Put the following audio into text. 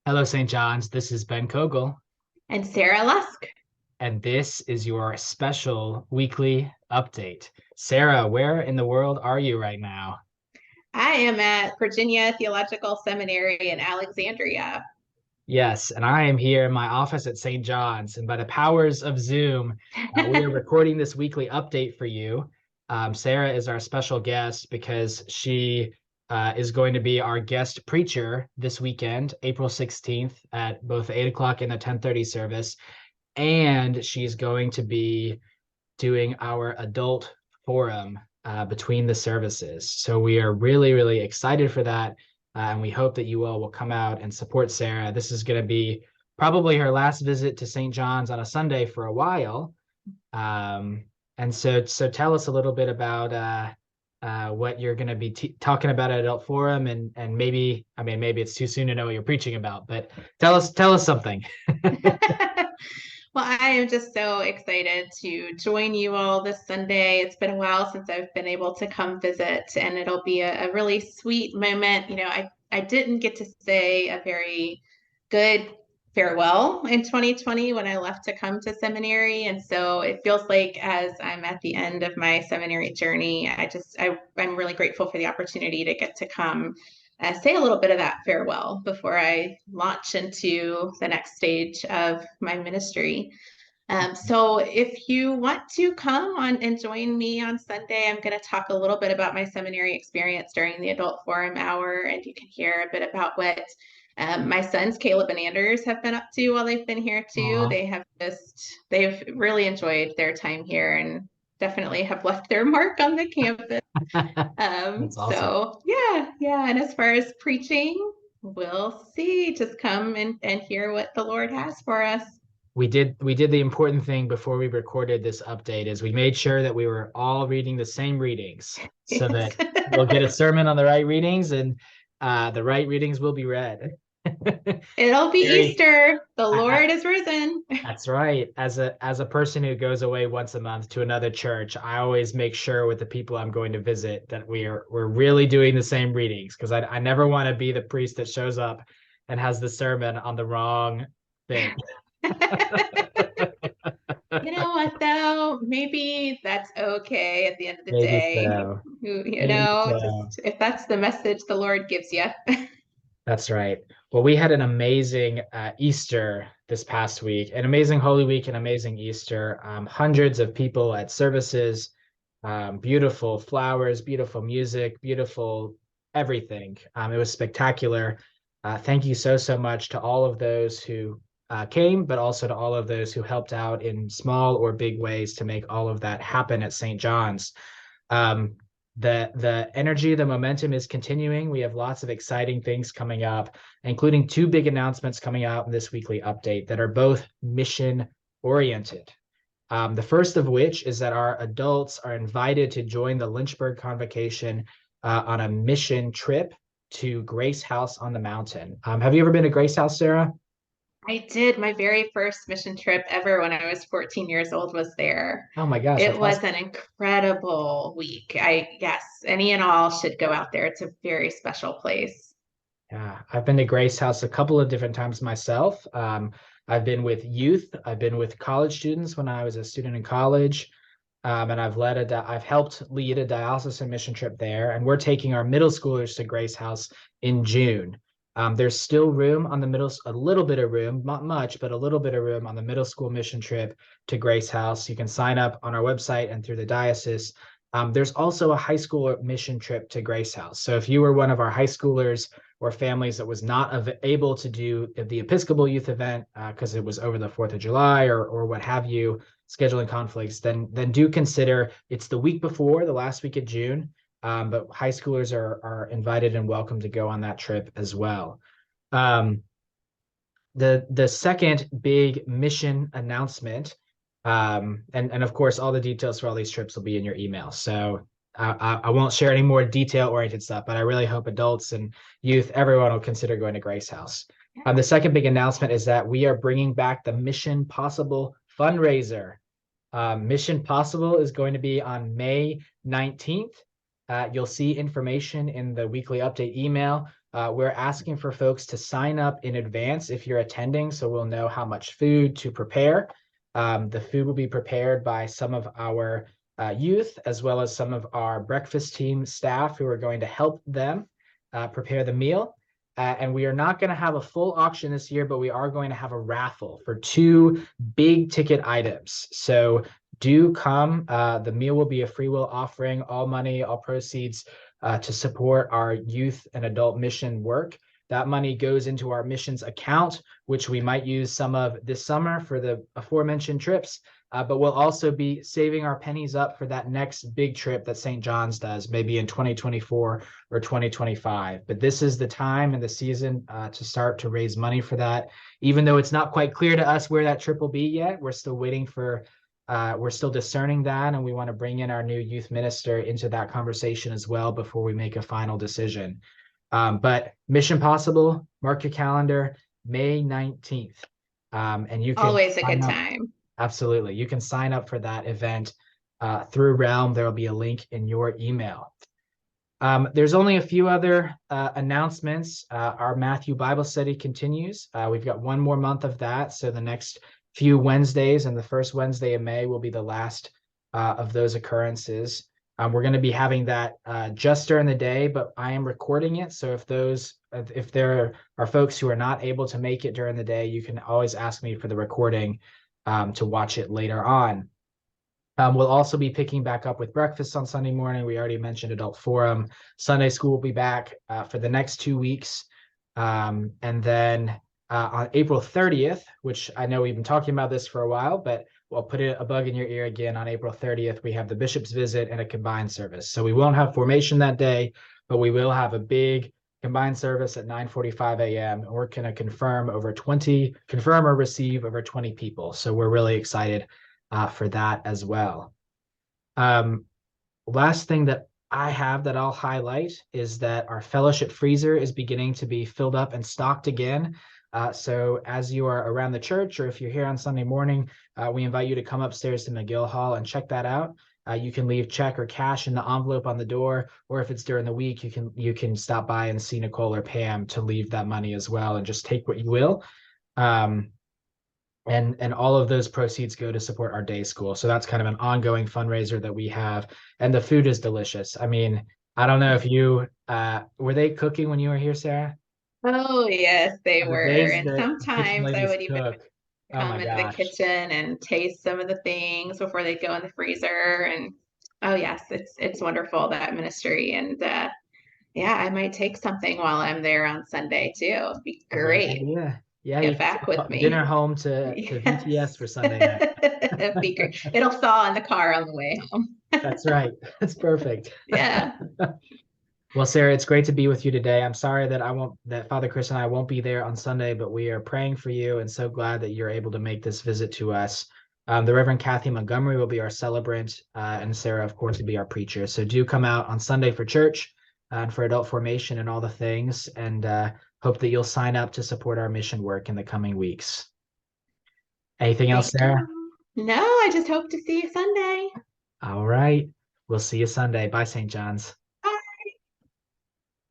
Hello, St. John's. This is Ben Kogel, And Sarah Lusk. and this is your special weekly update. Sarah, where in the world are you right now? I am at Virginia Theological Seminary in Alexandria. Yes, and I am here in my office at St. John's, and by the powers of Zoom, we are recording this weekly update for you. Sarah is our special guest because she is going to be our guest preacher this weekend, April 16th, at both 8 o'clock and the 10:30 service. And she's going to be doing our adult forum between the services. So we are really, really excited for that. And we hope that you all will come out and support Sarah. This is going to be probably her last visit to St. John's on a Sunday for a while. And so tell us a little bit about what you're going to be talking about at Adult Forum, and maybe, I mean, maybe it's too soon to know what you're preaching about, but tell us something. Well, I am just so excited to join you all this Sunday. It's been a while since I've been able to come visit, and it'll be a really sweet moment. I didn't get to say a very good farewell in 2020 when I left to come to seminary. And so it feels like as I'm at the end of my seminary journey, I'm really grateful for the opportunity to get to come say a little bit of that farewell before I launch into the next stage of my ministry. So if you want to come on and join me on Sunday, I'm going to talk a little bit about my seminary experience during the adult forum hour, and you can hear a bit about what my sons, Caleb and Anders, have been up to while they've been here too. Aw. They've really enjoyed their time here and definitely have left their mark on the campus. That's awesome. So yeah. And as far as preaching, we'll see. Just come and hear what the Lord has for us. We did the important thing before we recorded this update is we made sure that we were all reading the same readings so Yes. that we'll get a sermon on the right readings, and the right readings will be read. It'll be Very, Easter. The I, Lord is risen. that's right. As a person who goes away once a month to another church, I always make sure with the people I'm going to visit that we're really doing the same readings, because I never want to be the priest that shows up and has the sermon on the wrong thing. You know what, though? Maybe that's okay at the end of the Maybe day. so. Maybe so. Just if that's the message the Lord gives you. That's right. Well, we had an amazing Easter this past week, an amazing Holy Week, an amazing Easter. Hundreds of people at services, beautiful flowers, beautiful music, beautiful everything. It was spectacular. Thank you so much to all of those who came, but also to all of those who helped out in small or big ways to make all of that happen at St. John's. Um, the energy, the momentum is continuing. We have lots of exciting things coming up, including two big announcements coming out in this weekly update that are both mission oriented. The first of which is that our adults are invited to join the Lynchburg Convocation on a mission trip to Grace House on the Mountain. Have you ever been to Grace House, Sarah? I did. My very first mission trip ever when I was 14 years old was there. Oh my gosh, It that's was awesome. an incredible week. Yes, any and all should go out there. It's a very special place. Yeah, I've been to Grace House a couple of different times myself. I've been with youth. I've been with college students when I was a student in college, and I've helped lead a diocesan mission trip there. And we're taking our middle schoolers to Grace House in June. There's still room on the a little bit of room, not much, but a little bit of room on the middle school mission trip to Grace House. You can sign up on our website and through the diocese. There's also a high school mission trip to Grace House. So if you were one of our high schoolers or families that was not able to do the Episcopal youth event because it was over the 4th of July or what have you, scheduling conflicts, then do consider it's the week before, the last week of June. But high schoolers are invited and welcome to go on that trip as well. Um, the second big mission announcement, and of course all the details for all these trips will be in your email. So I won't share any more detail oriented stuff, but I really hope adults and youth, everyone will consider going to Grace House. The second big announcement is that we are bringing back the Mission Possible fundraiser. Mission Possible is going to be on May 19th. You'll see information in the weekly update email. We're asking for folks to sign up in advance if you're attending, so we'll know how much food to prepare. The food will be prepared by some of our youth, as well as some of our breakfast team staff who are going to help them prepare the meal. And we are not going to have a full auction this year, but we are going to have a raffle for 2 big ticket items. So do come. The meal will be a free will offering, all money, all proceeds to support our youth and adult mission work. That money goes into our missions account, which we might use some of this summer for the aforementioned trips. But we'll also be saving our pennies up for that next big trip that St. John's does, maybe in 2024 or 2025. But this is the time and the season to start to raise money for that. Even though it's not quite clear to us where that trip will be yet, we're still waiting for, we're still discerning that, and we want to bring in our new youth minister into that conversation as well before we make a final decision. But Mission Possible, mark your calendar, May 19th. And you can Always a good time. Absolutely. You can sign up for that event through Realm. There will be a link in your email. There's only a few other announcements. Our Matthew Bible study continues. We've got one more month of that. So the next few Wednesdays and the first Wednesday of May will be the last of those occurrences. We're going to be having that just during the day, but I am recording it. So if there are folks who are not able to make it during the day, you can always ask me for the recording to watch it later on. We'll also be picking back up with breakfast on Sunday morning. We already mentioned Adult Forum. Sunday school will be back for the next 2 weeks. And then on April 30th, which I know we've been talking about this for a while, but we'll put a bug in your ear again. On April 30th, we have the bishop's visit and a combined service. So we won't have formation that day, but we will have a big combined service at 9:45 a.m. And we're going to confirm or receive over 20 people. So we're really excited for that as well. Last thing that I have that I'll highlight is that our fellowship freezer is beginning to be filled up and stocked again. So as you are around the church, or if you're here on Sunday morning, we invite you to come upstairs to McGill Hall and check that out. You can leave check or cash in the envelope on the door, or if it's during the week, you can stop by and see Nicole or Pam to leave that money as well, and just take what you will. And all of those proceeds go to support our day school. So that's kind of an ongoing fundraiser that we have, and the food is delicious. I mean, I don't know if you were they cooking when you were here, Sarah? Oh, yes, they The were. days And that the kitchen sometimes I ladies would even cook, oh come my into the gosh. kitchen and taste some of the things before they go in the freezer. And oh yes, it's wonderful, that ministry. And yeah, I might take something while I'm there on Sunday too. It'd be A great great. idea. Yeah, you Get can back with take dinner me. home to VTS Yes. for Sunday night. It'd be great. It'll thaw in the car on the way home. That's right. That's perfect. Yeah. Well, Sarah, it's great to be with you today. I'm sorry that Father Chris and I won't be there on Sunday, but we are praying for you and so glad that you're able to make this visit to us. The Reverend Kathy Montgomery will be our celebrant, and Sarah, of course, will be our preacher. So do come out on Sunday for church and for adult formation and all the things, and hope that you'll sign up to support our mission work in the coming weeks. Anything else, Thank Sarah? you. No, I just hope to see you Sunday. All right. We'll see you Sunday. Bye, St. John's.